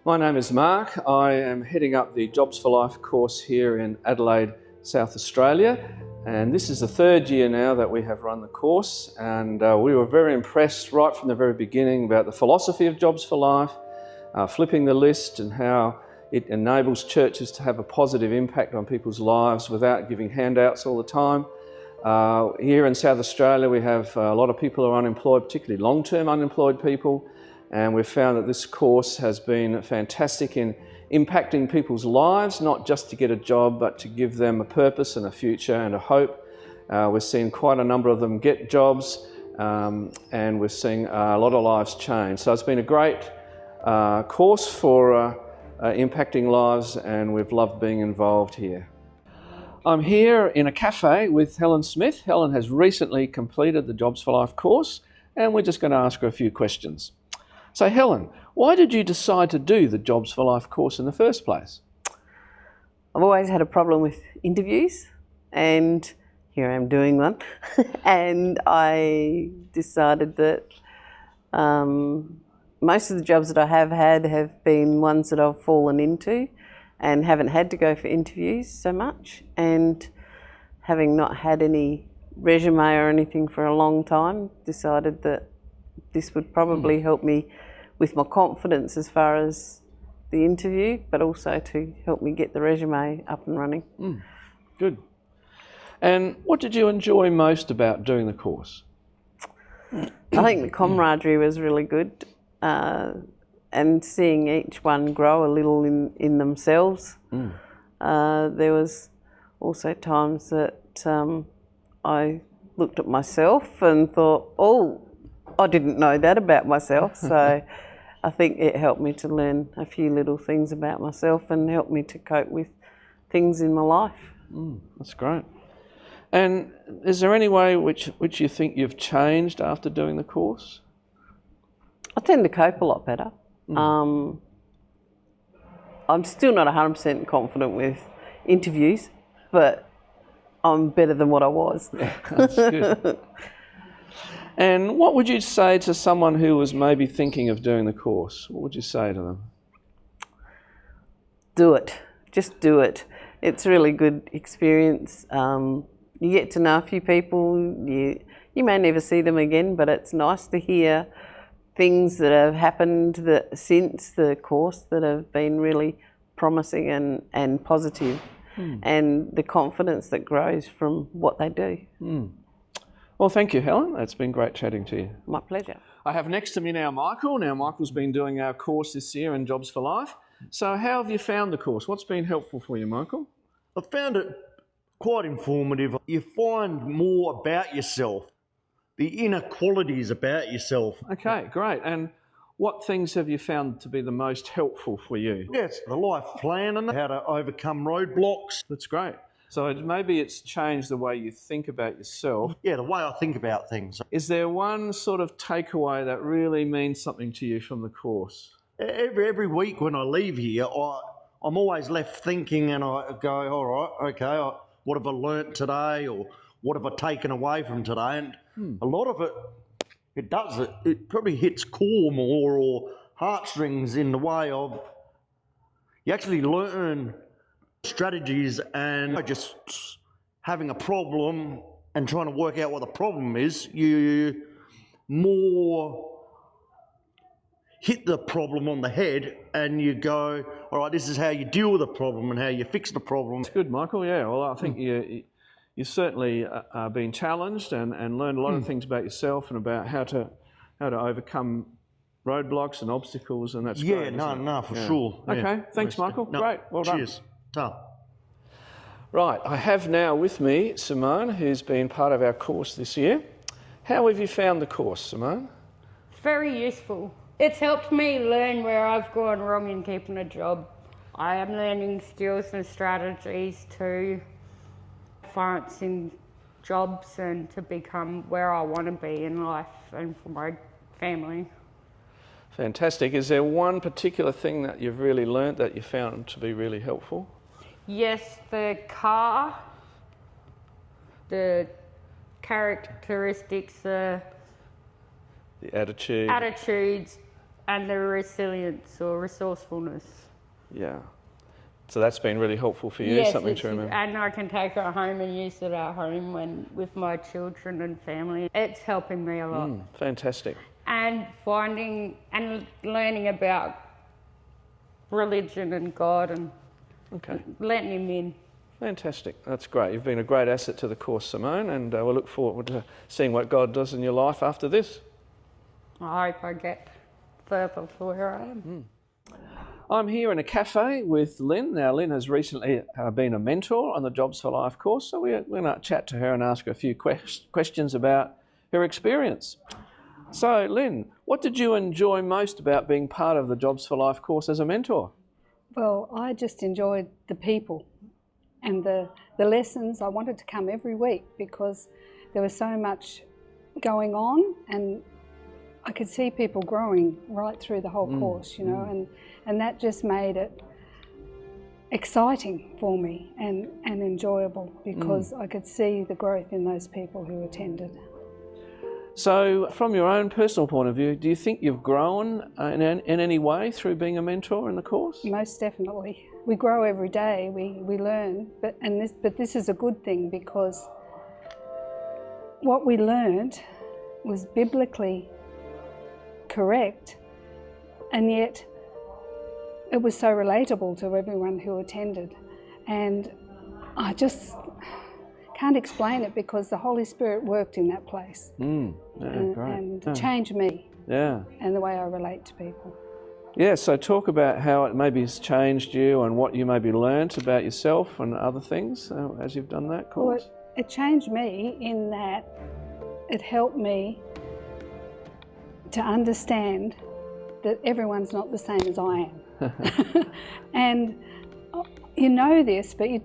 My name is Mark. I am heading up the Jobs for Life course here in Adelaide, South Australia, and this is the third year now that we have run the course, and we were very impressed right from the very beginning about the philosophy of Jobs for Life, flipping the list and how it enables churches to have a positive impact on people's lives without giving handouts all the time. Here in South Australia we have a lot of people who are unemployed, particularly long-term unemployed people, and we've found that this course has been fantastic in impacting people's lives, not just to get a job, but to give them a purpose and a future and a hope. We're seeing quite a number of them get jobs, and we're seeing a lot of lives change. So it's been a great course for impacting lives, and we've loved being involved here. I'm here in a cafe with Helen Smith. Helen has recently completed the Jobs for Life course, and we're just going to ask her a few questions. So Helen, why did you decide to do the Jobs for Life course in the first place? I've always had a problem with interviews, and here I am doing one. And I decided that most of the jobs that I have had have been ones that I've fallen into and haven't had to go for interviews so much. And having not had any resume or anything for a long time, decided that this would probably help me with my confidence as far as the interview, but also to help me get the resume up and running. Good. And what did you enjoy most about doing the course? I think the camaraderie was really good, and seeing each one grow a little in themselves. There was also times that I looked at myself and thought, oh, I didn't know that about myself. So I think it helped me to learn a few little things about myself and helped me to cope with things in my life. That's great. And is there any way which you think you've changed after doing the course? I tend to cope a lot better. I'm still not 100% confident with interviews, but I'm better than what I was. That's good. And what would you say to someone who was maybe thinking of doing the course? What would you say to them? Do it. Just do it. It's a really good experience. You get to know a few people. You may never see them again, but it's nice to hear things that have happened since the course that have been really promising and positive, and the confidence that grows from what they do. Well, thank you, Helen. It's been great chatting to you. My pleasure. I have next to me now Michael. Now, Michael's been doing our course this year in Jobs for Life. So how have you found the course? What's been helpful for you, Michael? I found it quite informative. You find more about yourself, the inner qualities about yourself. Okay, great. And what things have you found to be the most helpful for you? Yes, the life plan and how to overcome roadblocks. That's great. So maybe it's changed the way you think about yourself. Yeah, the way I think about things. Is there one sort of takeaway that really means something to you from the course? Every week when I leave here, I'm always left thinking, and I go, all right, okay, what have I learnt today, or what have I taken away from today? And a lot of it probably hits core more, or heartstrings, in the way of you actually learn strategies, and just having a problem and trying to work out what the problem is, you more hit the problem on the head and you go, all right, this is how you deal with the problem and how you fix the problem. That's good, Michael. Yeah, well, I think you certainly been challenged and learned a lot of things about yourself and about how to overcome roadblocks and obstacles, and that's great. No, for sure. Okay, yeah. thanks, Michael. Great, well done. Cheers. Ta. Right, I have now with me Simone, who's been part of our course this year. How have you found the course, Simone? It's very useful. It's helped me learn where I've gone wrong in keeping a job. I am learning skills and strategies to advance in jobs and to become where I want to be in life and for my family. Fantastic. Is there one particular thing that you've really learnt that you found to be really helpful? Yes, the car, the characteristics, the attitudes, and the resilience or resourcefulness. Yeah. So that's been really helpful for you, Yes, something to remember. and I can take it home and use it at home when with my children and family. It's helping me a lot. Fantastic. And finding and learning about religion and God and letting him in. Fantastic. That's great. You've been a great asset to the course, Simone, and we'll look forward to seeing what God does in your life after this. I hope I get further to where I am. I'm here in a cafe with Lynn. Now, Lynn has recently been a mentor on the Jobs for Life course, so we're going to chat to her and ask her a few questions about her experience. So, Lynn, what did you enjoy most about being part of the Jobs for Life course as a mentor? Well, I just enjoyed the people and the lessons. I wanted to come every week because there was so much going on, and I could see people growing right through the whole course, you know, and that just made it exciting for me and enjoyable because I could see the growth in those people who attended. So, from your own personal point of view, do you think you've grown in any way through being a mentor in the course? Most definitely. We grow every day, we learn, but this is a good thing because what we learned was biblically correct, and yet it was so relatable to everyone who attended, and I just can't explain it because the Holy Spirit worked in that place and changed me and the way I relate to people. Yeah, so talk about how it maybe has changed you and what you maybe learnt about yourself and other things as you've done that course. Well, it changed me in that it helped me to understand that everyone's not the same as I am. And you know this, but you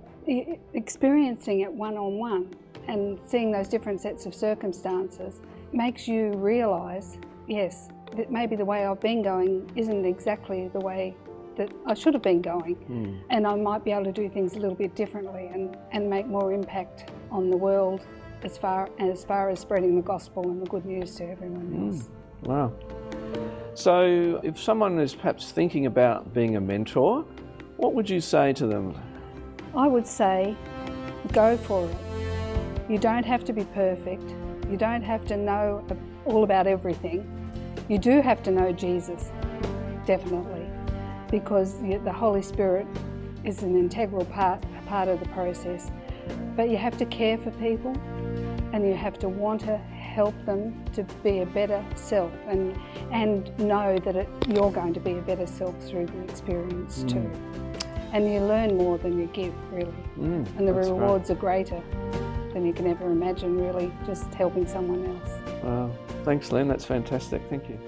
experiencing it one-on-one and seeing those different sets of circumstances makes you realise, yes, that maybe the way I've been going isn't exactly the way that I should have been going, and I might be able to do things a little bit differently and make more impact on the world as far as spreading the gospel and the good news to everyone else. Wow. So if someone is perhaps thinking about being a mentor, what would you say to them? I would say, go for it. You don't have to be perfect. You don't have to know all about everything. You do have to know Jesus, definitely, because the Holy Spirit is an integral part of the process. But you have to care for people, and you have to want to help them to be a better self, and know that you're going to be a better self through the experience too. And you learn more than you give, really. And the rewards are greater than you can ever imagine, really, just helping someone else. Wow. Thanks, Lynn. That's fantastic. Thank you.